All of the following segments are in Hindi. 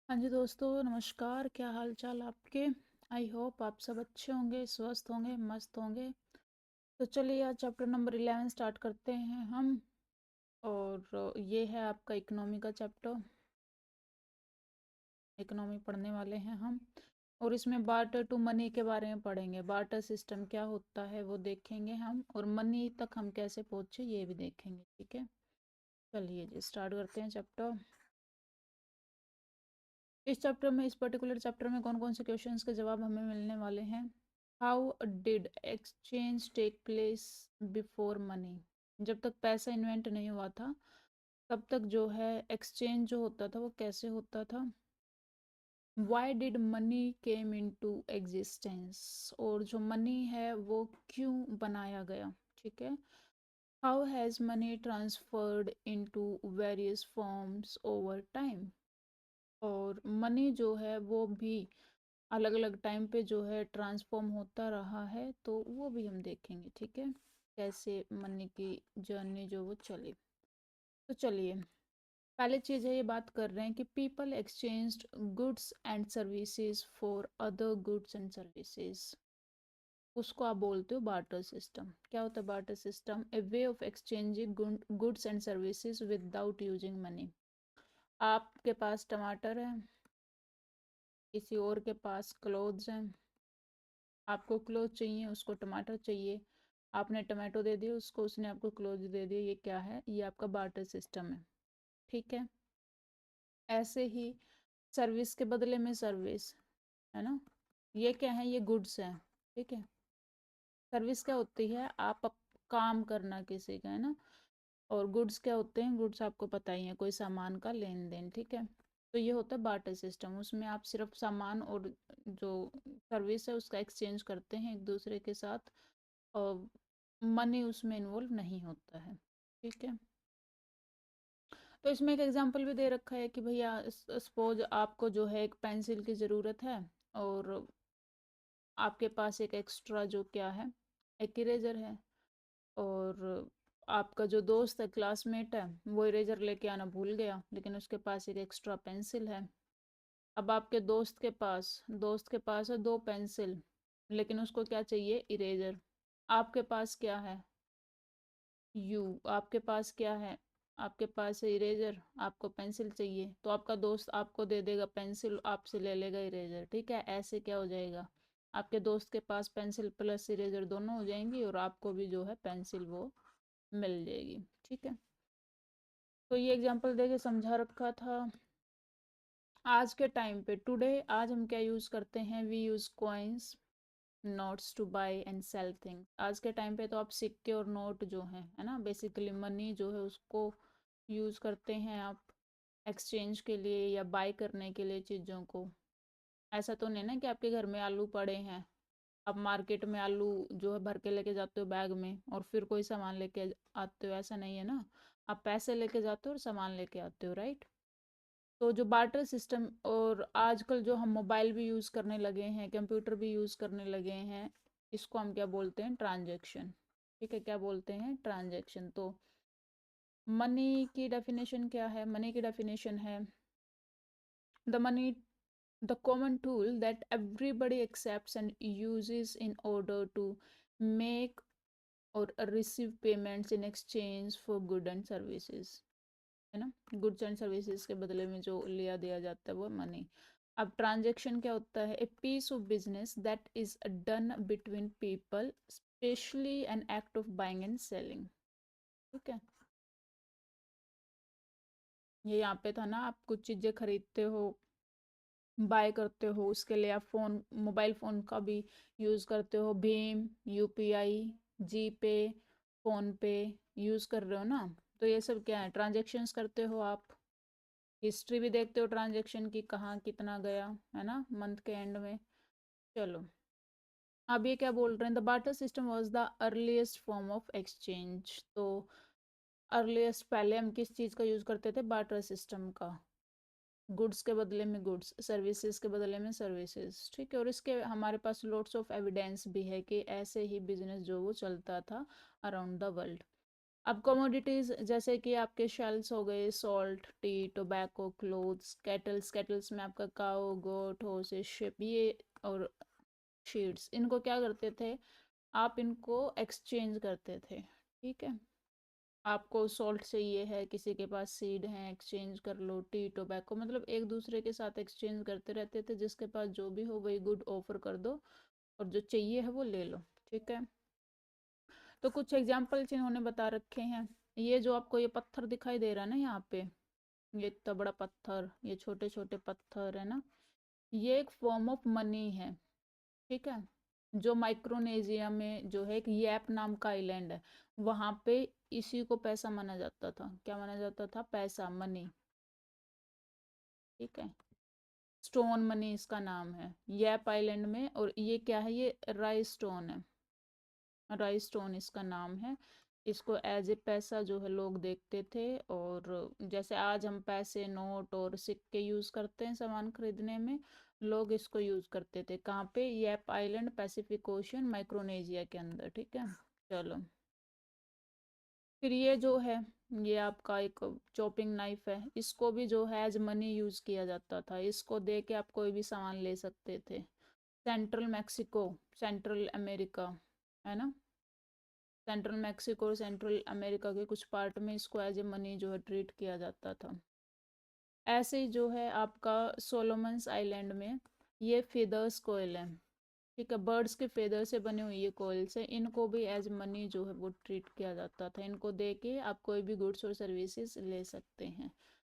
हाँ जी दोस्तों, नमस्कार। क्या हाल चाल आपके? आई होप आप सब अच्छे होंगे, स्वस्थ होंगे, मस्त होंगे। तो चलिए आज चैप्टर नंबर 11 स्टार्ट करते हैं हम। और ये है आपका इकोनॉमी का चैप्टर। इकोनॉमी पढ़ने वाले हैं हम। और इसमें बार्टर टू मनी के बारे में पढ़ेंगे। बार्टर सिस्टम क्या होता है वो देखेंगे हम, और मनी तक हम कैसे पहुँचे ये भी देखेंगे। ठीक है, चलिए जी स्टार्ट करते हैं चैप्टर। इस चैप्टर में, इस पर्टिकुलर चैप्टर में कौन कौन से क्वेश्चंस के जवाब हमें मिलने वाले हैं। How did exchange take place before money. जब तक पैसा इन्वेंट नहीं हुआ था तब तक जो है एक्सचेंज जो होता था वो कैसे होता था। Why did money came into existence, और जो मनी है वो क्यों बनाया गया। ठीक है। How has money transferred into various forms over time, और मनी जो है वो भी अलग अलग टाइम पे जो है ट्रांसफॉर्म होता रहा है, तो वो भी हम देखेंगे। ठीक है, कैसे मनी की जर्नी जो वो चली। तो चलिए पहले चीज़ है, ये बात कर रहे हैं कि people exchanged goods and services for other goods and services. उसको आप बोलते हो बार्टर सिस्टम। क्या होता है barter system? A way of exchanging goods and services without using money. आपके पास टमाटर है, किसी और के पास क्लोथ्स हैं। आपको क्लोथ चाहिए, उसको टमाटर चाहिए। आपने टमाटो दे दिया उसको, उसने आपको क्लोथ दे दिया। ये क्या है? ये आपका बार्टर सिस्टम है। ठीक है। ऐसे ही सर्विस के बदले में सर्विस, है ना। ये क्या है? ये गुड्स है। ठीक है। सर्विस क्या होती है? आप काम करना किसी का, है ना। और गुड्स क्या होते हैं? गुड्स आपको पता ही है, कोई सामान का लेन देन। ठीक है। तो ये होता है बार्टर सिस्टम। उसमें आप सिर्फ सामान और जो सर्विस है उसका एक्सचेंज करते हैं एक दूसरे के साथ, और मनी उसमें इन्वॉल्व नहीं होता है। ठीक है। तो इसमें एक एग्जांपल भी दे रखा है कि भैया सपोज आपको जो है एक पेंसिल की ज़रूरत है, और आपके पास एक एक्स्ट्रा जो क्या है, एक इरेजर है। और आपका जो दोस्त है, क्लासमेट है, वो इरेजर लेके आना भूल गया, लेकिन उसके पास एक एक्स्ट्रा पेंसिल है। अब आपके दोस्त के पास है दो पेंसिल, लेकिन उसको क्या चाहिए? इरेजर। आपके पास क्या है? यू। आपके पास क्या है? आपके पास है इरेजर, आपको पेंसिल चाहिए, तो आपका दोस्त आपको दे देगा पेंसिल, आपसे ले लेगा इरेजर। ठीक है। ऐसे क्या हो जाएगा? आपके दोस्त के पास पेंसिल प्लस इरेजर दोनों हो जाएंगी, और आपको भी जो है पेंसिल वो मिल जाएगी। ठीक है। तो ये एग्जांपल देके समझा रखा था। आज के टाइम पे टुडे, आज हम क्या यूज़ करते हैं? We use coins, notes to buy and sell thing. आज के टाइम पे तो आप सिक्के और नोट जो है ना, बेसिकली मनी जो है उसको यूज़ करते हैं आप एक्सचेंज के लिए या बाय करने के लिए चीज़ों को। ऐसा तो नहीं ना कि आपके घर में आलू पड़े हैं, आप मार्केट में आलू जो है भर के लेके जाते हो बैग में, और फिर कोई सामान लेके आते हो। ऐसा नहीं है ना। आप पैसे लेके जाते हो और सामान लेके आते हो, राइट। तो जो बार्टर सिस्टम, और आजकल जो हम मोबाइल भी यूज़ करने लगे हैं, कंप्यूटर भी यूज़ करने लगे हैं, इसको हम क्या बोलते हैं? ट्रांजैक्शन। ठीक है। क्या बोलते हैं? ट्रांजैक्शन। तो मनी की डेफिनेशन क्या है? मनी की डेफिनेशन है the money, the common tool that everybody accepts and uses in order to make or receive payments in exchange for good and services, है ना। गुड्स एंड सर्विसेज के बदले में जो लिया दिया जाता है वो मनी। अब ट्रांजैक्शन क्या होता है? A piece of business that is done between people, especially an act of buying and selling. ठीक है। ये यहाँ पे था ना, आप कुछ चीज़ें खरीदते हो, बाय करते हो, उसके लिए आप फ़ोन, मोबाइल फ़ोन का भी यूज़ करते हो। भीम, यूपीआई, जी पे, फ़ोन पे यूज़ कर रहे हो ना। तो ये सब क्या है? ट्रांजैक्शंस करते हो आप। हिस्ट्री भी देखते हो ट्रांजैक्शन की, कहाँ कितना गया, है ना, मंथ के एंड में। चलो अब ये क्या बोल रहे हैं? The barter system was the earliest form of exchange. तो अर्लीस्ट, पहले हम किस चीज़ का यूज़ करते थे? बार्टर सिस्टम का। गुड्स के बदले में गुड्स, सर्विसेज के बदले में सर्विसेज। ठीक है। और इसके हमारे पास लोट्स ऑफ एविडेंस भी है कि ऐसे ही बिजनेस जो वो चलता था अराउंड द वर्ल्ड। अब कमोडिटीज जैसे कि आपके शेल्स हो गए, salt, T, tobacco, clothes, kettles, kettles में आपका काऊ, गोट, हॉर्सेस, शिप, ये और शीट्स, इनको क्या करते थे आप, इनको एक्सचेंज करते थे। ठीक है, आपको सॉल्ट चाहिए है, किसी के पास सीड है, एक्सचेंज कर लो। टी, टोबैको, मतलब एक दूसरे के साथ एक्सचेंज करते रहते थे, जिसके पास जो भी हो वही गुड ऑफर कर दो और जो चाहिए है वो ले लो। ठीक है, तो कुछ एग्जाम्पल्स इन्होंने बता रखे हैं। ये जो आपको ये पत्थर दिखाई दे रहा है ना यहाँ पे, ये इतना बड़ा पत्थर, ये छोटे छोटे पत्थर है ना, ये एक फॉर्म ऑफ मनी है। ठीक है, जो माइक्रोनेशिया में जो है एक यैप नाम का आइलैंड है, वहां पे इसी को पैसा माना जाता था। क्या माना जाता था? पैसा, मनी। ठीक है, स्टोन मनी इसका नाम है, यैप आइलैंड में। और ये क्या है? ये राई स्टोन है, राई स्टोन इसका नाम है। इसको एज ए पैसा जो है लोग देखते थे। और जैसे आज हम पैसे, नोट और सिक्के यूज करते हैं सामान खरीदने में, लोग इसको यूज करते थे। कहाँ पे? यैप आइलैंड, पैसिफिक ओशियन, माइक्रोनेशिया के अंदर। ठीक है, चलो। फिर ये जो है, ये आपका एक चॉपिंग नाइफ है, इसको भी जो है एज मनी यूज किया जाता था। इसको दे के आप कोई भी सामान ले सकते थे। सेंट्रल मैक्सिको, सेंट्रल अमेरिका, है ना, सेंट्रल मैक्सिको और सेंट्रल अमेरिका के कुछ पार्ट में इसको एज ए मनी जो है ट्रीट किया जाता था। ऐसे ही जो है आपका सोलोमन्स आइलैंड में ये फेदर्स कोयल है। ठीक है, बर्ड्स के फेदर से बने हुई ये कोयल्स है, इनको भी एज मनी जो है वो ट्रीट किया जाता था। इनको दे के आप कोई भी गुड्स और सर्विसेज ले सकते हैं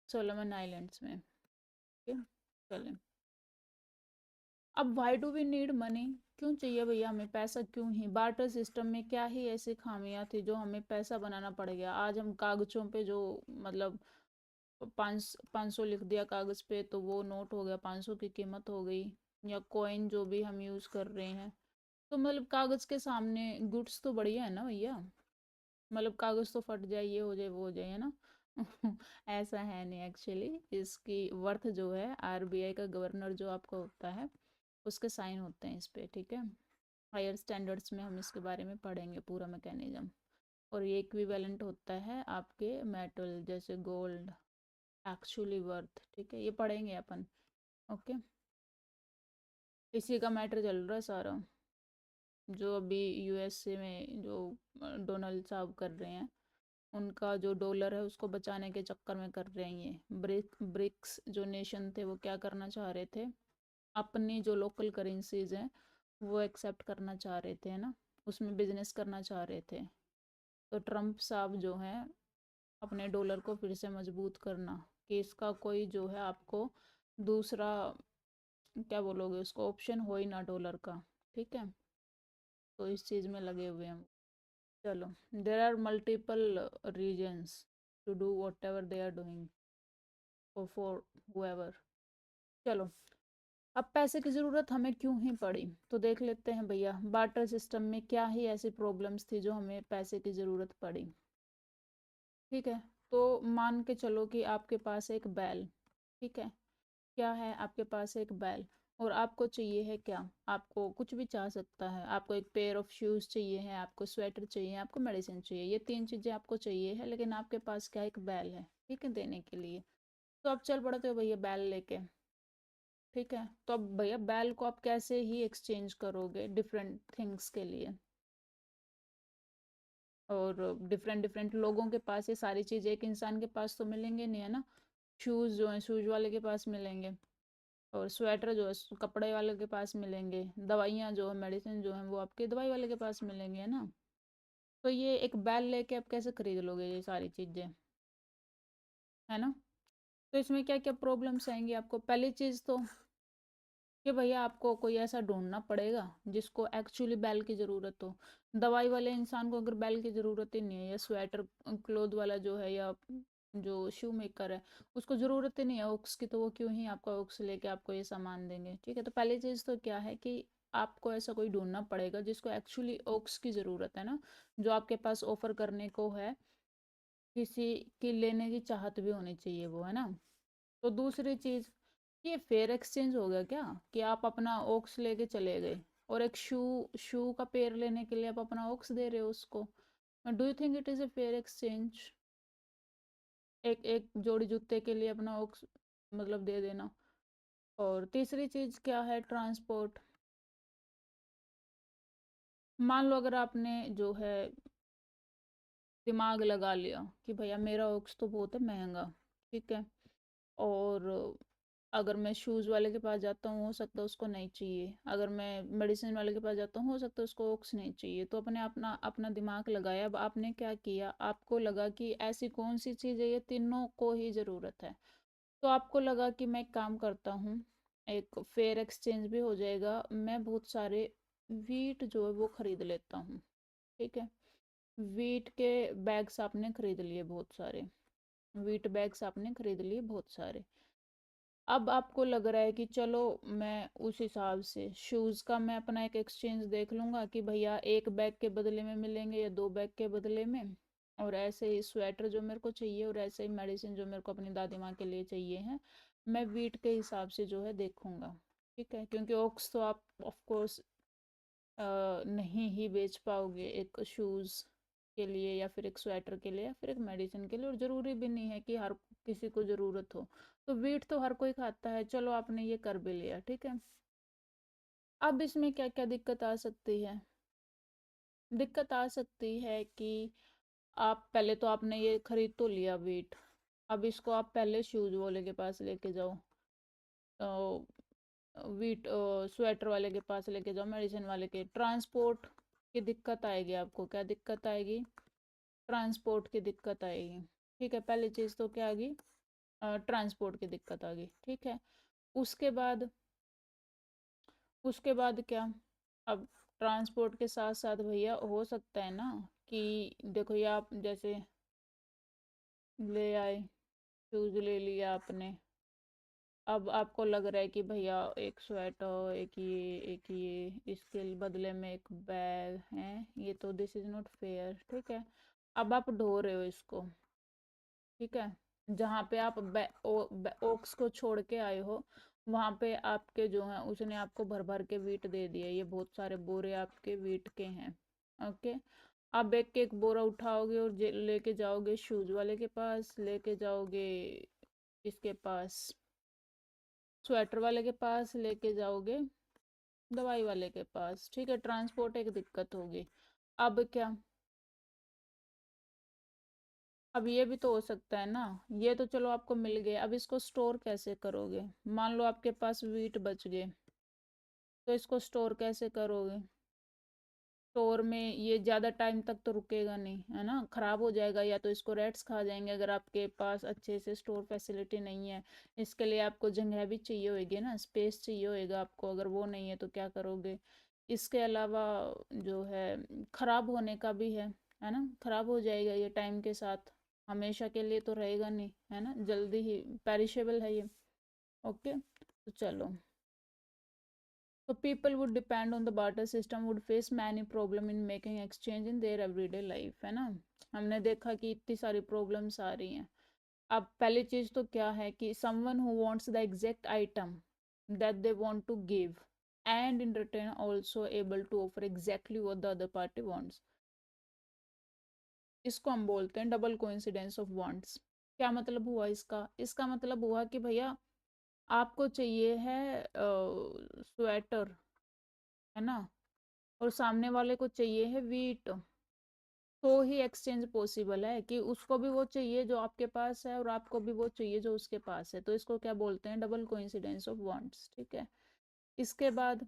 सोलोमन आइलैंड्स में। ठीक है, चलें। अब why do we need money? क्यों चाहिए भैया हमें पैसा? क्यों ही? बार्टर सिस्टम में क्या ही ऐसी खामियां थी जो हमें पैसा बनाना पड़ गया? आज हम कागजों पे जो, मतलब 500 लिख दिया कागज पे तो वो नोट हो गया, 500 की कीमत हो गई। या कॉइन जो भी हम यूज कर रहे हैं, तो मतलब कागज के सामने गुड्स तो बढ़िया है ना भैया। मतलब कागज तो फट जाए, ये हो जाए, वो हो जाए, है ना। ऐसा है नहीं एक्चुअली। इसकी वर्थ जो है, आरबीआई का गवर्नर जो आपका होता है, उसके साइन होते हैं इस पे। ठीक है, हायर स्टैंडर्ड्स में हम इसके बारे में पढ़ेंगे पूरा मैकेनिज्म। और ये इक्विवेलेंट होता है आपके मेटल जैसे गोल्ड, एक्चुअली वर्थ। ठीक है, ये पढ़ेंगे अपन। ओके, इसी का मैटर चल रहा है सारा, जो अभी यूएसए में जो डोनाल्ड साहब कर रहे हैं, उनका जो डॉलर है उसको बचाने के चक्कर में कर रहे हैं। ये ब्रिक्स जो नेशन थे वो क्या करना चाह रहे थे, अपनी जो लोकल करेंसीज हैं वो एक्सेप्ट करना चाह रहे थे, है ना, उसमें बिजनेस करना चाह रहे थे। तो ट्रम्प साहब जो हैं अपने डॉलर को फिर से मजबूत करना, कि इसका कोई जो है आपको दूसरा, क्या बोलोगे उसको, ऑप्शन हो ही ना डॉलर का। ठीक है, तो इस चीज़ में लगे हुए हैं। चलो, there are multiple reasons to do whatever they are doing for whoever. चलो, अब पैसे की ज़रूरत हमें क्यों ही पड़ी, तो देख लेते हैं भैया बार्टर सिस्टम में क्या ही ऐसी प्रॉब्लम्स थी जो हमें पैसे की ज़रूरत पड़ी। ठीक है, तो मान के चलो कि आपके पास एक बैल, ठीक है, क्या है आपके पास एक बैल, और आपको चाहिए है क्या, आपको कुछ भी चाह सकता है, आपको एक पेयर ऑफ शूज़ चाहिए है, आपको स्वेटर चाहिए, आपको मेडिसिन चाहिए, ये 3 चीज़ें आपको चाहिए है, लेकिन आपके पास क्या, एक बैल है, ठीक है, देने के लिए। तो आप चल पड़ते हो भैया बैल लेके। ठीक है, तो अब भैया बैल को आप कैसे ही एक्सचेंज करोगे डिफरेंट थिंग्स के लिए, और डिफरेंट डिफरेंट लोगों के पास ये सारी चीज़ एक इंसान के पास तो मिलेंगे नहीं, है ना। शूज़ जो है शूज़ वाले के पास मिलेंगे, और स्वेटर जो है कपड़े वाले के पास मिलेंगे, दवाइयाँ जो है, मेडिसिन जो है वो आपके दवाई वाले के पास मिलेंगे, है ना। तो ये एक बैल लेके आप कैसे खरीद लोगे ये सारी चीज़ें, है ना। तो इसमें क्या क्या प्रॉब्लम्स आएंगी आपको? पहली चीज़ तो कि भैया आपको कोई ऐसा ढूंढना पड़ेगा जिसको एक्चुअली बैल की ज़रूरत हो। दवाई वाले इंसान को अगर बैल की ज़रूरत ही नहीं है, या स्वेटर क्लोथ वाला जो है, या जो शू मेकर है उसको ज़रूरत ही नहीं है ओक्स की, तो वो क्यों ही आपका ओक्स लेके आपको ये सामान देंगे। ठीक है, तो पहली चीज़ तो क्या है कि आपको ऐसा कोई ढूंढना पड़ेगा जिसको एक्चुअली ओक्स की ज़रूरत है ना, जो आपके पास ऑफर करने को है, किसी की लेने की चाहत भी होनी चाहिए वो, है ना। तो दूसरी चीज़, ये फेयर एक्सचेंज हो गया क्या, कि आप अपना ओक्स लेके चले गए और एक शू शू का पेयर लेने के लिए आप अपना ओक्स दे रहे हो उसको। Do you think it is a fair exchange? एक एक जोड़ी जूते के लिए अपना ओक्स मतलब दे देना। और तीसरी चीज़ क्या है, ट्रांसपोर्ट। मान लो अगर आपने जो है दिमाग लगा लिया कि भैया मेरा ओक्स तो बहुत है महंगा, ठीक है, और अगर मैं शूज़ वाले के पास जाता हूँ हो सकता है उसको नहीं चाहिए, अगर मैं मेडिसिन वाले के पास जाता हूँ हो सकता है उसको ओक्स नहीं चाहिए, तो अपने अपना अपना दिमाग लगाया। अब आपने क्या किया, आपको लगा कि ऐसी कौन सी चीज़ है, ये तीनों को ही ज़रूरत है। तो आपको लगा कि मैं एक काम करता हूँ, एक फेयर एक्सचेंज भी हो जाएगा, मैं बहुत सारे वीट जो है वो खरीद लेता हूँ, ठीक है। वीट के बैग्स आपने खरीद लिए बहुत सारे, वीट बैग्स आपने खरीद लिए बहुत सारे। अब आपको लग रहा है कि चलो मैं उस हिसाब से शूज़ का मैं अपना एक एक्सचेंज देख लूँगा कि भैया एक बैग के बदले में मिलेंगे या दो बैग के बदले में, और ऐसे ही स्वेटर जो मेरे को चाहिए और ऐसे ही मेडिसिन जो मेरे को अपनी दादी माँ के लिए चाहिए हैं, मैं वीट के हिसाब से जो है देखूँगा, ठीक है। क्योंकि ओक्स तो आप ऑफ कोर्स नहीं ही बेच पाओगे एक शूज़ के लिए या फिर एक स्वेटर के लिए या फिर एक मेडिसिन के लिए, और ज़रूरी भी नहीं है कि हर किसी को ज़रूरत हो। तो वीट तो हर कोई खाता है, चलो आपने ये कर भी लिया, ठीक है। अब इसमें क्या क्या दिक्कत आ सकती है? दिक्कत आ सकती है कि आप पहले तो आपने ये खरीद तो लिया वीट, अब इसको आप पहले शूज़ वाले के पास लेके जाओ, वीट स्वेटर वाले के पास लेके जाओ, मेडिसिन वाले के, ट्रांसपोर्ट की दिक्कत आएगी आपको। क्या दिक्कत आएगी? ट्रांसपोर्ट की दिक्कत आएगी, ठीक है। पहली चीज़ तो क्या आ गई, ट्रांसपोर्ट की दिक्कत आ गई, ठीक है। उसके बाद उसके बाद क्या, अब ट्रांसपोर्ट के साथ साथ भैया हो सकता है ना कि देखो ये आप जैसे ले आए, शूज़ ले लिया आपने, अब आपको लग रहा है कि भैया एक स्वेटर, एक ये इसके बदले में एक बैग है, ये तो दिस इज़ नॉट फेयर, ठीक है। अब आप ढो रहे हो इसको, ठीक है। जहाँ पे आप ओक्स को छोड़ के आए हो वहाँ पे आपके जो हैं उसने आपको भर भर के वीट दे दिए, ये बहुत सारे बोरे आपके वीट के हैं, ओके। आप एक बोरा उठाओगे और लेके जाओगे शूज वाले के पास, लेके जाओगे इसके पास स्वेटर वाले के पास, लेके जाओगे दवाई वाले के पास, ठीक है। ट्रांसपोर्ट एक दिक्कत होगी। अब क्या, अब ये भी तो हो सकता है ना, ये तो चलो आपको मिल गए, अब इसको स्टोर कैसे करोगे? मान लो आपके पास वीट बच गए, तो इसको स्टोर कैसे करोगे? स्टोर में ये ज़्यादा टाइम तक तो रुकेगा नहीं, है ना, ख़राब हो जाएगा, या तो इसको रैट्स खा जाएंगे अगर आपके पास अच्छे से स्टोर फैसिलिटी नहीं है। इसके लिए आपको जगह भी चाहिए होगी ना, स्पेस चाहिए होएगा आपको, अगर वो नहीं है तो क्या करोगे? इसके अलावा जो है ख़राब होने का भी है ना, ख़राब हो जाएगा ये टाइम के साथ, हमेशा के लिए तो रहेगा नहीं, है ना, जल्दी ही पेरिशेबल है ये, ओके। तो चलो, so people would depend on the barter system would face many problem in making exchange in their everyday life, है ना। हमने देखा कि इतनी सारी प्रॉब्लम्स आ रही हैं। अब पहली चीज तो क्या है कि someone who wants the exact item that they want to give and in return also able to offer exactly what the other party wants, इसको हम बोलते हैं डबल कोइंसिडेंस ऑफ वांट्स। क्या मतलब हुआ इसका? इसका मतलब हुआ कि भैया आपको चाहिए है स्वेटर, है ना, और सामने वाले को चाहिए है वीट, तो ही एक्सचेंज पॉसिबल है कि उसको भी वो चाहिए जो आपके पास है और आपको भी वो चाहिए जो उसके पास है, तो इसको क्या बोलते हैं? डबल कोइंसिडेंस ऑफ वांट्स, ठीक है। इसके बाद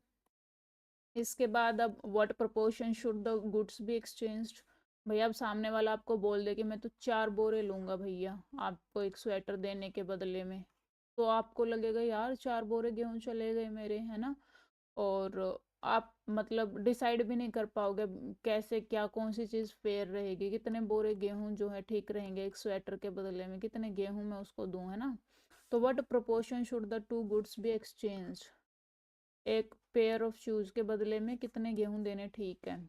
इसके बाद अब what proportion should the goods be exchanged? भैया अब सामने वाला आपको बोल दे कि मैं तो 4 बोरे लूंगा भैया आपको एक स्वेटर देने के बदले में, तो आपको लगेगा यार 4 बोरे गेहूं चले गए मेरे, है ना। और आप मतलब डिसाइड भी नहीं कर पाओगे कैसे क्या कौन सी चीज़ फेयर रहेगी, कितने बोरे गेहूं जो है ठीक रहेंगे एक स्वेटर के बदले में, कितने गेहूं मैं उसको दूं, है ना। तो what proportion should the two goods be exchange? एक पेयर ऑफ शूज के बदले में कितने गेहूं देने ठीक है?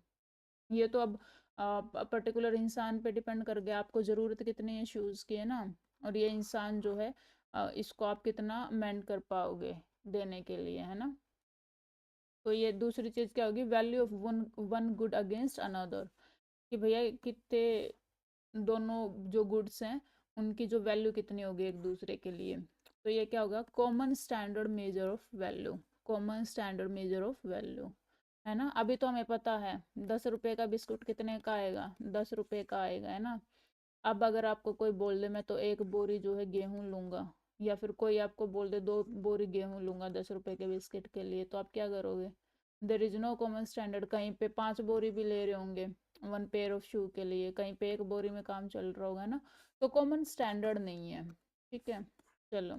ये तो अब पर्टिकुलर इंसान पे डिपेंड कर गया, आपको ज़रूरत कितनी है शूज़ की, है ना, और ये इंसान जो है इसको आप कितना मेंड कर पाओगे देने के लिए, है ना। तो ये दूसरी चीज़ क्या होगी, value of one one good against another, कि भैया कितने दोनों जो गुड्स हैं उनकी जो वैल्यू कितनी होगी एक दूसरे के लिए। तो ये क्या होगा, common standard measure of value, common standard measure of value, है ना। अभी तो हमें पता है 10 रुपए का बिस्कुट कितने का आएगा, 10 रुपए का आएगा, है ना। अब अगर आपको कोई बोल दे मैं तो एक बोरी जो है गेहूं लूंगा, या फिर कोई आपको बोल दे 2 बोरी गेहूं लूंगा 10 रुपए के बिस्किट के लिए, तो आप क्या करोगे। There is no common standard, कहीं पे 5 बोरी भी ले रहे होंगे 1 पेयर ऑफ शू के लिए, कहीं पे 1 बोरी में काम चल रहा होगा ना। तो कॉमन स्टैंडर्ड नहीं है, ठीक है। चलो,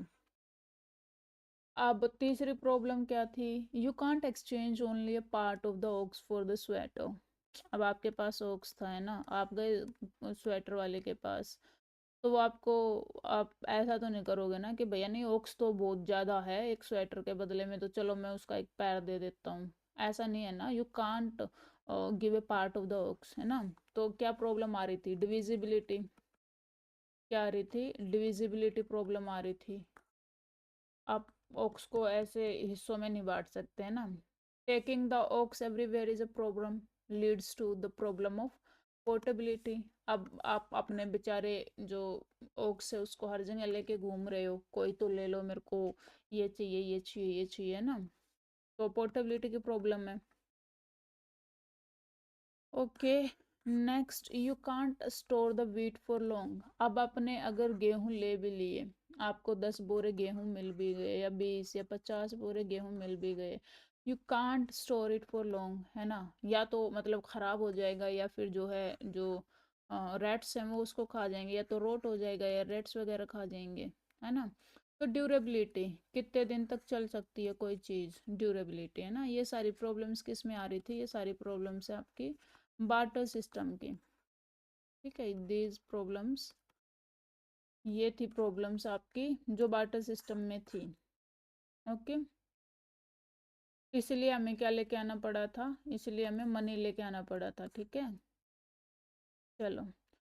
अब तीसरी प्रॉब्लम क्या थी, you can't exchange only a part of the ox for the sweater. अब आपके पास ओक्स था, है ना, आप गए स्वेटर वाले के पास, तो वो आपको, आप ऐसा तो नहीं करोगे ना कि भैया नहीं ओक्स तो बहुत ज़्यादा है एक स्वेटर के बदले में, तो चलो मैं उसका एक पैर दे देता हूँ। ऐसा नहीं है ना, you can't give a part of the ox, है ना। तो क्या प्रॉब्लम आ रही थी, डिविजिबिलिटी, क्या आ रही थी, डिविजिबिलिटी प्रॉब्लम आ रही थी। आप ओक्स को ऐसे हिस्सों में नहीं बांट सकते, है ना। Taking the ox everywhere is a problem, leads to the problem of portability. अब आप अपने बेचारे जो ओक्स है उसको हर जगह लेके घूम रहे हो, कोई तो ले लो मेरे को, ये चाहिए ये चाहिए ये चाहिए ना, तो पोर्टेबिलिटी की प्रॉब्लम है। Okay, next, you can't store the wheat for long. अब आपने अगर गेहूं ले भी लिए, आपको 10 बोरे गेहूं मिल भी गए, या 20 या 50 बोरे गेहूं मिल भी गए, you can't store it for long, है ना। या तो मतलब खराब हो जाएगा, या फिर जो है जो रेट्स हैं वो उसको खा जाएंगे, या तो रोट हो जाएगा, या रेट्स वगैरह खा जाएंगे, है ना। तो ड्यूरेबिलिटी, कितने दिन तक चल सकती है कोई चीज़, ड्यूरेबिलिटी, है ना। ये सारी प्रॉब्लम्स किस में आ रही थी, ये सारी प्रॉब्लम्स है आपकी बार्टर सिस्टम की, ठीक है। दीज प्रॉब्लम्स, ये थी प्रॉब्लम्स आपकी जो बार्टर सिस्टम में थी, ओके। इसलिए हमें क्या लेके आना पड़ा था, इसलिए हमें मनी लेके आना पड़ा था, ठीक है। चलो,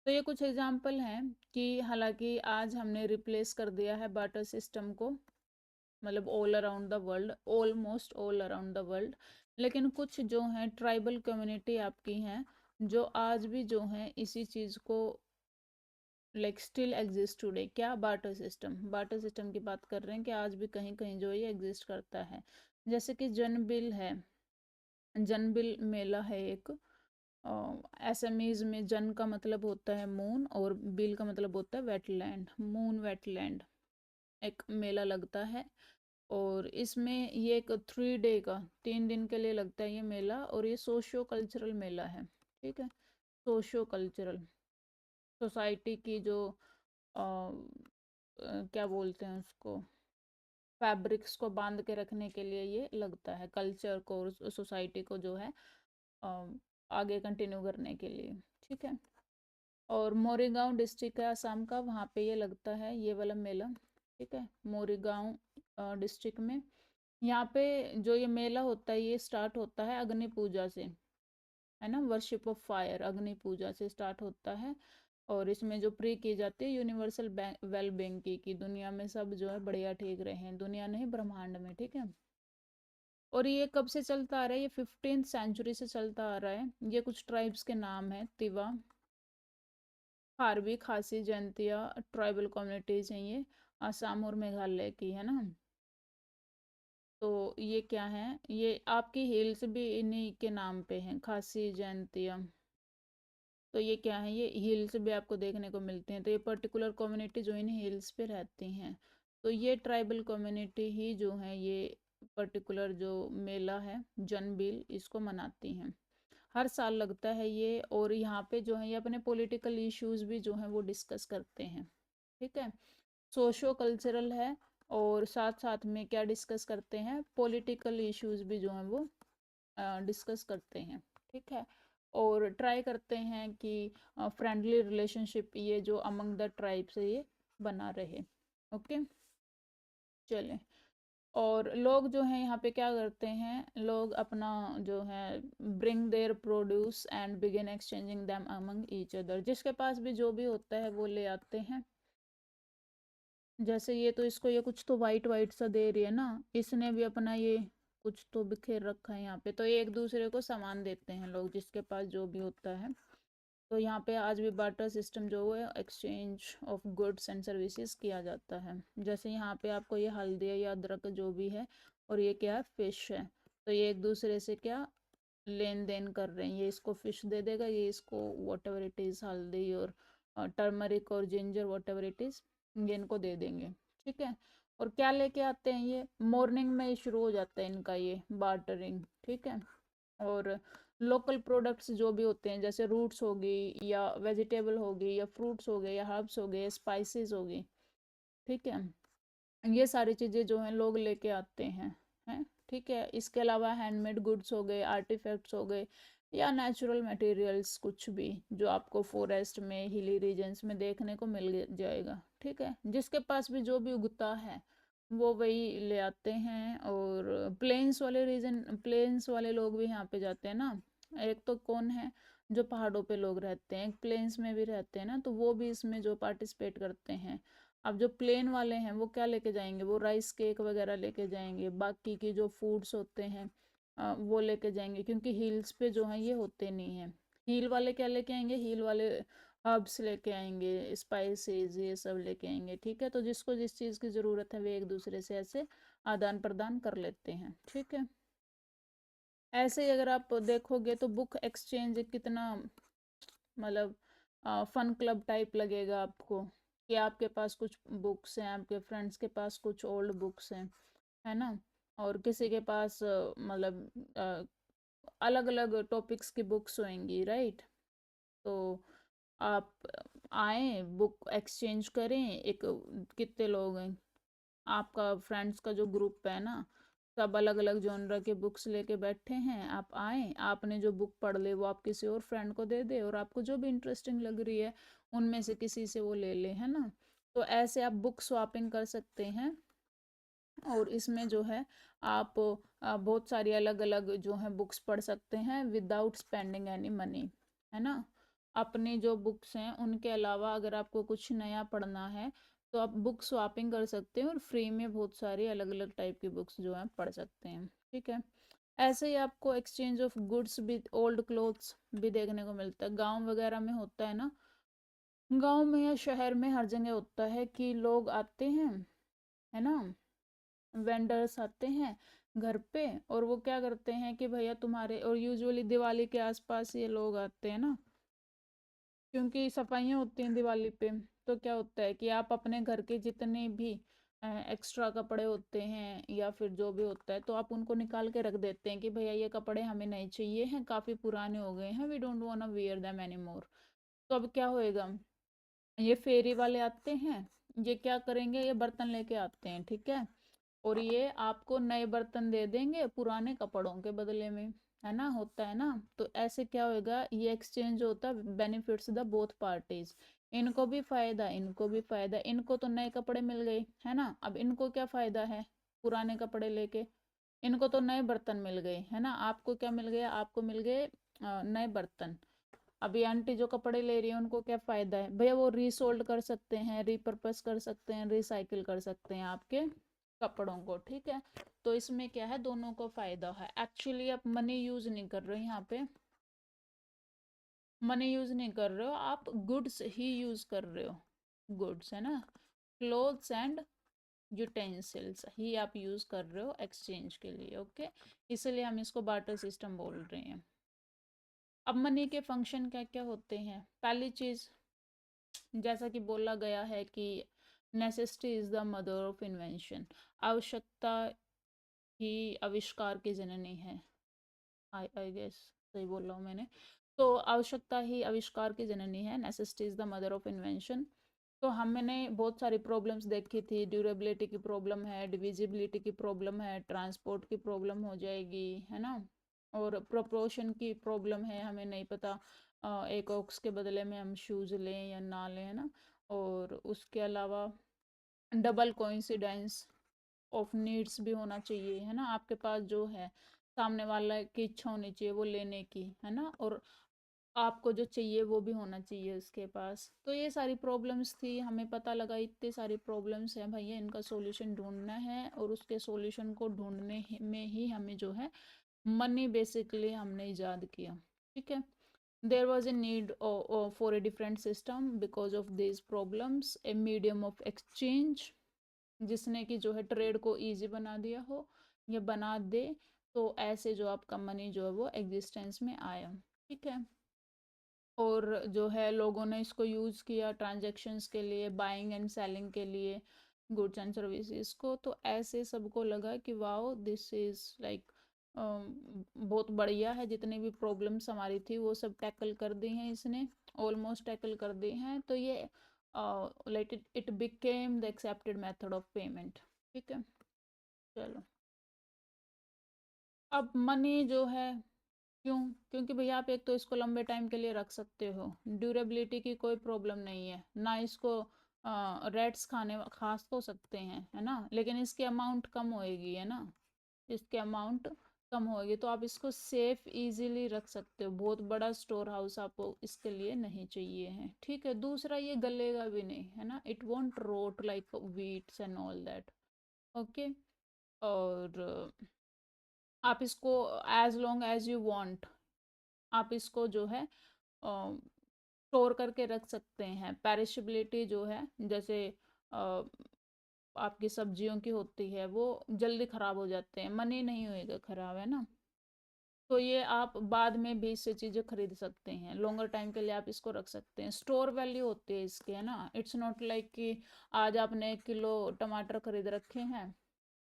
तो ये कुछ एग्जाम्पल हैं कि हालांकि आज हमने रिप्लेस कर दिया है बार्टर सिस्टम को, मतलब all around the world, almost all around the world, लेकिन कुछ जो हैं ट्राइबल कम्युनिटी आपकी हैं जो आज भी जो हैं इसी चीज़ को लाइक स्टिल एग्जिस्ट टुडे। क्या, बार्टर सिस्टम, बार्टर सिस्टम की बात कर रहे हैं कि आज भी कहीं कहीं जो ये एग्जिस्ट करता है। जैसे कि जनबिल है, जनबिल मेला है एक, एसएमईज में जन का मतलब होता है मून, और बिल का मतलब होता है वेटलैंड, मून वेटलैंड, एक मेला लगता है। और इसमें ये एक 3 डे का, 3 दिन के लिए लगता है ये मेला, और ये सोशियो कल्चरल मेला है, ठीक है। सोशियो कल्चरल, सोसाइटी की जो क्या बोलते हैं उसको, फैब्रिक्स को बांध के रखने के लिए ये लगता है, कल्चर को और सोसाइटी को जो है अ, आगे कंटिन्यू करने के लिए, ठीक है। और मोरीगांव डिस्ट्रिक्ट है असम का, वहाँ पे ये लगता है ये वाला मेला, ठीक है, मोरीगांव डिस्ट्रिक्ट में। यहाँ पे जो ये मेला होता है ये स्टार्ट होता है अग्नि पूजा से, है ना, वर्शिप ऑफ फायर, अग्नि पूजा से स्टार्ट होता है। और इसमें जो प्रे की जाती है यूनिवर्सल वेल बींग की दुनिया में सब जो है बढ़िया ठीक रहे, दुनिया नहीं ब्रह्मांड में, ठीक है। और ये कब से चलता आ रहा है, ये 15th सेंचुरी से चलता आ रहा है। ये कुछ ट्राइब्स के नाम है, तिवा, खारवी, खासी, जयंतिया, ट्राइबल कम्युनिटीज हैं ये, असम और मेघालय की, है ना। तो ये क्या है, ये आपकी हिल्स भी इन्हीं के नाम पे हैं, खासी, जयंतिया। तो ये क्या है, ये हिल्स भी आपको देखने को मिलते हैं, तो ये पर्टिकुलर कम्युनिटी जो इन हिल्स पे रहती हैं। तो ये ट्राइबल कम्युनिटी ही जो है ये पर्टिकुलर जो मेला है जनबिल इसको मनाती हैं, हर साल लगता है ये। और यहाँ पे जो है ये अपने पॉलिटिकल इश्यूज भी जो है वो डिस्कस करते हैं, ठीक है। सोशो कल्चरल है, और साथ साथ में क्या डिस्कस करते हैं, पॉलिटिकल इश्यूज भी जो हैं वो डिस्कस करते हैं, ठीक है। और ट्राई करते हैं कि फ्रेंडली रिलेशनशिप ये जो अमंग द ट्राइब्स है ये बना रहे, ओके। चलें, और लोग जो हैं यहाँ पे क्या करते हैं, लोग अपना जो है bring their produce and begin exchanging them among each other, जिसके पास भी जो भी होता है वो ले आते हैं। जैसे ये तो इसको ये कुछ तो वाइट वाइट सा दे रही है ना, इसने भी अपना ये कुछ तो बिखेर रखा है यहाँ पे, तो ये एक दूसरे को सामान देते हैं लोग जिसके पास जो भी होता है। तो यहाँ पे आज भी बार्टर सिस्टम जो है exchange of goods and services किया जाता है। जैसे यहाँ पे आपको ये हल्दी या अदरक जो भी है और ये क्या है फिश है, तो ये एक दूसरे से क्या लेन देन कर रहे हैं, ये इसको फिश दे देगा, ये इसको वॉट एवर इट इज़ हल्दी और टर्मरिक और ginger what ever it is ये इनको दे देंगे। ठीक है, और क्या लेके आते हैं, ये मॉर्निंग में ही शुरू हो जाता है इनका ये बार्टरिंग। ठीक है, और लोकल प्रोडक्ट्स जो भी होते हैं जैसे रूट्स होगी या वेजिटेबल होगी या फ्रूट्स हो गए या हर्ब्स हो गए स्पाइसेस होगी, ठीक है, ये सारी चीज़ें जो हैं लोग लेके आते हैं। ठीक है, इसके अलावा हैंडमेड गुड्स हो गए, आर्टिफैक्ट्स हो गए या नेचुरल मटेरियल्स कुछ भी जो आपको फॉरेस्ट में हिली रीजन्स में देखने को मिल जाएगा। ठीक है, जिसके पास भी जो भी उगता है वो वही ले आते हैं। और प्लेन्स वाले लोग भी यहाँ पे जाते हैं ना। एक तो कौन है जो पहाड़ों पे लोग रहते हैं, प्लेन्स में भी रहते हैं ना, तो वो भी इसमें जो पार्टिसिपेट करते हैं। अब जो प्लेन वाले हैं वो क्या लेके जाएंगे, वो राइस केक वगैरह लेके जाएंगे, बाकी की जो फूड्स होते हैं वो लेके जाएंगे, क्योंकि हिल्स पे जो है ये होते नहीं हैं। हील वाले क्या लेके आएंगे, हील वाले हर्ब्स लेके आएंगे, स्पाइसेस ये सब लेके आएंगे। ठीक है, तो जिसको जिस चीज़ की ज़रूरत है वे एक दूसरे से ऐसे आदान प्रदान कर लेते हैं। ठीक है, ऐसे ही अगर आप देखोगे तो बुक एक्सचेंज कितना मतलब फन क्लब टाइप लगेगा आपको, कि आपके पास कुछ बुक्स हैं, आपके फ्रेंड्स के पास कुछ ओल्ड बुक्स हैं, है ना, और किसी के पास मतलब अलग अलग टॉपिक्स की बुक्स होंगी, राइट। तो आप आए बुक एक्सचेंज करें, एक कितने लोग हैं आपका फ्रेंड्स का जो ग्रुप है ना, सब अलग अलग जॉनरा के बुक्स लेके बैठे हैं, आप आए, आपने जो बुक पढ़ ले वो आप किसी और फ्रेंड को दे दे, और आपको जो भी इंटरेस्टिंग लग रही है उनमें से किसी से वो ले ले, है ना। तो ऐसे आप बुक स्वैपिंग कर सकते हैं। और इसमें जो है आप बहुत सारी अलग अलग जो है बुक्स पढ़ सकते हैं विदाउट स्पेंडिंग एनी मनी, है ना। अपनी जो बुक्स हैं उनके अलावा अगर आपको कुछ नया पढ़ना है तो आप बुक स्वैपिंग कर सकते हैं और फ्री में बहुत सारी अलग अलग टाइप की बुक्स जो है पढ़ सकते हैं। ठीक है, ऐसे ही आपको एक्सचेंज ऑफ गुड्स भी, ओल्ड क्लोथ्स भी देखने को मिलता है, गांव वगैरह में होता है ना। गांव में या शहर में हर जगह होता है कि लोग आते हैं, है ना, वेंडर्स आते हैं घर पे, और वो क्या करते हैं कि भैया तुम्हारे, और यूजुअली दिवाली के आसपास ये लोग आते हैं ना, क्योंकि सफाइयाँ होती हैं दिवाली पे। तो क्या होता है कि आप अपने घर के जितने भी एक्स्ट्रा कपड़े होते हैं या फिर जो भी होता है तो आप उनको निकाल के रख देते हैं कि भैया ये कपड़े हमें नहीं चाहिए हैं, काफ़ी पुराने हो गए हैं, we don't want wear them any more. तो अब क्या होएगा, ये फेरी वाले आते हैं, ये क्या करेंगे, ये बर्तन लेके आते हैं, ठीक है, और ये आपको नए बर्तन दे देंगे पुराने कपड़ों के बदले में, है ना, होता है ना। तो ऐसे क्या होएगा, ये एक्सचेंज होता है, बेनिफिट्स द बोथ पार्टीज, इनको भी फायदा इनको भी फायदा, इनको तो नए कपड़े मिल गए, है ना, अब इनको क्या फायदा है पुराने कपड़े लेके, इनको तो नए बर्तन मिल गए, है ना, आपको क्या मिल गया, आपको मिल गए नए बर्तन। अभी आंटी जो कपड़े ले रही है उनको क्या फायदा है भैया, वो रीसोल्ड कर सकते हैं, रिपर्पस कर सकते हैं, रिसाइकिल कर सकते हैं आपके कपड़ों को। ठीक है, तो इसमें क्या है, दोनों को फायदा है। एक्चुअली आप मनी यूज नहीं कर रहे हो यहाँ पे, मनी यूज नहीं कर रहे हो आप, गुड्स ही यूज कर रहे हो, गुड्स, है ना, क्लोथ्स एंड यूटेंसिल्स ही आप यूज कर रहे हो एक्सचेंज के लिए। ओके, इसलिए हम इसको बार्टर सिस्टम बोल रहे हैं। अब मनी के फंक्शन क्या क्या होते हैं, पहली चीज जैसा कि बोला गया है कि necessity is the mother of invention, आवश्यकता ही आविष्कार की जननी है। आई गेस सही बोल रहा हूँ मैंने। तो आवश्यकता ही आविष्कार की जननी है, necessity is the mother of invention. तो हमने बहुत सारी प्रॉब्लम्स देखी थी, ड्यूरेबिलिटी की प्रॉब्लम है, डिविजिबिलिटी की प्रॉब्लम है, ट्रांसपोर्ट की प्रॉब्लम हो जाएगी, है ना, और प्रोपोर्शन की प्रॉब्लम है, हमें नहीं पता एक ऑक्स के बदले में हम शूज लें या ना लें, है ना। और उसके अलावा डबल कोइंसिडेंस ऑफ नीड्स भी होना चाहिए, है ना, आपके पास जो है सामने वाला की इच्छा होनी चाहिए वो लेने की, है ना, और आपको जो चाहिए वो भी होना चाहिए उसके पास। तो ये सारी प्रॉब्लम्स थी, हमें पता लगा इतनी सारी प्रॉब्लम्स हैं भैया, इनका सॉल्यूशन ढूंढना है, और उसके सॉल्यूशन को ढूंढने में ही हमें जो है मनी बेसिकली हमने ईजाद किया। ठीक है, There was a need for a different system because of these problems, a medium of exchange, जिसने कि जो है ट्रेड को इजी बना दिया हो या बना दे, तो ऐसे जो आपका मनी जो है वो एग्जिस्टेंस में आया। ठीक है, और जो है लोगों ने इसको यूज़ किया ट्रांजैक्शंस के लिए, बाइंग एंड सेलिंग के लिए गुड्स एंड सर्विसेज को, तो ऐसे सबको लगा कि वाओ दिस इज़ लाइक बहुत बढ़िया है, जितनी भी प्रॉब्लम्स हमारी थी वो सब टैकल कर दी हैं इसने, ऑलमोस्ट टैकल कर दी हैं, तो ये like it became the accepted method of payment. ठीक है, चलो अब मनी जो है, क्यों? क्योंकि भैया आप एक तो इसको लंबे टाइम के लिए रख सकते हो, ड्यूरेबिलिटी की कोई प्रॉब्लम नहीं है ना, इसको रेट्स खा तो सकते हैं, है ना, लेकिन इसकी अमाउंट कम होएगी, है ना, इसकी अमाउंट कम होएगी, तो आप इसको सेफ इजीली रख सकते हो, बहुत बड़ा स्टोर हाउस आपको इसके लिए नहीं चाहिए है। ठीक है, दूसरा ये गलेगा भी नहीं, है ना, it won't rot like wheats and all that. Okay, और आप इसको as long as you want आप इसको जो है स्टोर करके रख सकते हैं। पेरिशेबिलिटी जो है, जैसे अ, आपकी सब्जियों की होती है, वो जल्दी ख़राब हो जाते हैं, मनी नहीं होएगा ख़राब, है ना, तो ये आप बाद में भी इससे चीज़ें खरीद सकते हैं, लॉन्गर टाइम के लिए आप इसको रख सकते हैं, स्टोर वैल्यू होती है इसकी, है ना, इट्स नॉट लाइक कि आज आपने 1 किलो टमाटर खरीद रखे हैं,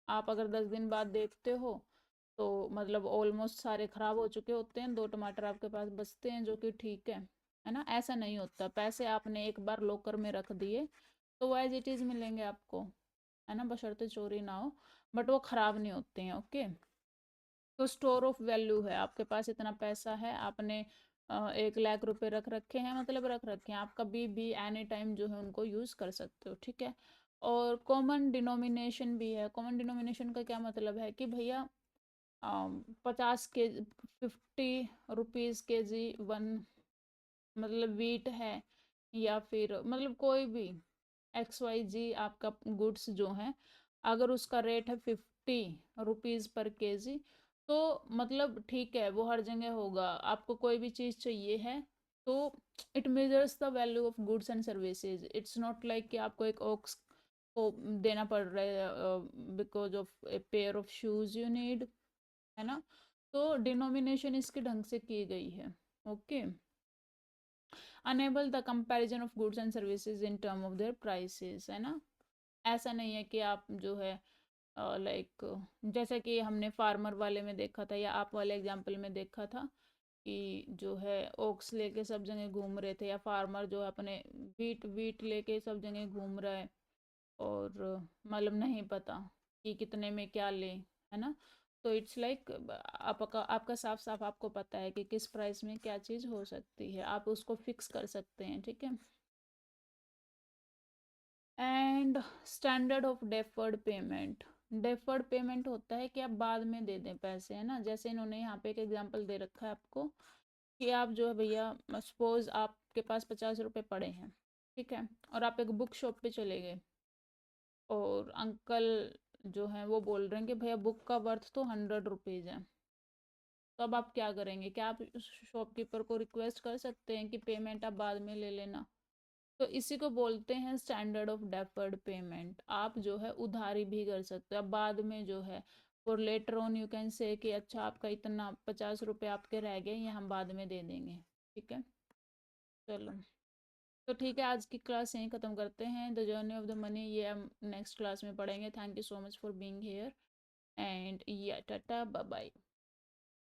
आप अगर 10 दिन बाद देखते हो तो मतलब ऑलमोस्ट सारे खराब हो चुके होते हैं, 2 टमाटर आपके पास बचते हैं, जो कि ठीक है ना, ऐसा नहीं होता, पैसे आपने एक बार लॉकर में रख दिए तो वो एज इट इज़ मिलेंगे आपको, है ना, बशर्ते चोरी ना हो, बट वो ख़राब नहीं होते हैं। ओके, तो स्टोर ऑफ वैल्यू है, आपके पास इतना पैसा है, आपने 1 लाख रुपए रख रखे हैं, मतलब रख रखे हैं, आप कभी भी एनी टाइम जो है उनको यूज़ कर सकते हो। ठीक है, और कॉमन डिनोमिनेशन भी है। कॉमन डिनोमिनेशन का क्या मतलब है कि भैया 50 रुपीज़ के जी वन, मतलब वीट है, या फिर मतलब कोई भी XYZ आपका गुड्स जो है, अगर उसका रेट है 50 रुपीज़ पर केजी, तो मतलब ठीक है, वो हर जगह होगा, आपको कोई भी चीज़ चाहिए है तो it measures the value of goods and services, it's not like कि आपको एक ओक्स को देना पड़ रहा है because of a pair of shoes you need, है ना, तो डिनोमिनेशन इसके ढंग से की गई है। Okay, enable the comparison of goods and services in term of their prices, है ना, ऐसा नहीं है कि आप जो है लाइक जैसे कि हमने फार्मर वाले में देखा था, या आप वाले एग्जाम्पल में देखा था कि जो है ओक्स लेके सब जगह घूम रहे थे, या फार्मर जो है अपने वीट वीट लेके सब जगह घूम रहा है, और मतलब नहीं पता कि कितने में क्या ले, है ना, तो इट्स लाइक आपका साफ साफ आपको पता है कि किस प्राइस में क्या चीज़ हो सकती है, आप उसको फिक्स कर सकते हैं। ठीक है, and standard of deferred payment, deferred payment होता है कि आप बाद में दे दें पैसे, है ना, जैसे इन्होंने यहाँ पे एक एग्जांपल दे रखा है आपको कि आप जो है भैया, सपोज आपके पास 50 रुपए पड़े हैं, ठीक है, और आप एक बुक शॉप पे चले गए, और अंकल जो हैं वो बोल रहे हैं कि भैया बुक का वर्थ तो 100 रुपीज़ है, तो अब आप क्या करेंगे? क्या आप शॉपकीपर को रिक्वेस्ट कर सकते हैं कि पेमेंट आप बाद में ले लेना? तो इसी को बोलते हैं स्टैंडर्ड ऑफ डेफर्ड पेमेंट, आप जो है उधारी भी कर सकते हो, अब बाद में जो है और later on you can say कि अच्छा आपका इतना 50 रुपये आपके रह गए, ये हम बाद में दे देंगे। ठीक है, चलो, तो ठीक है, आज की क्लास यहीं ख़त्म करते हैं, the journey of the money ये हम नेक्स्ट क्लास में पढ़ेंगे। Thank you so much for being here, and या टाटा बाय बाय।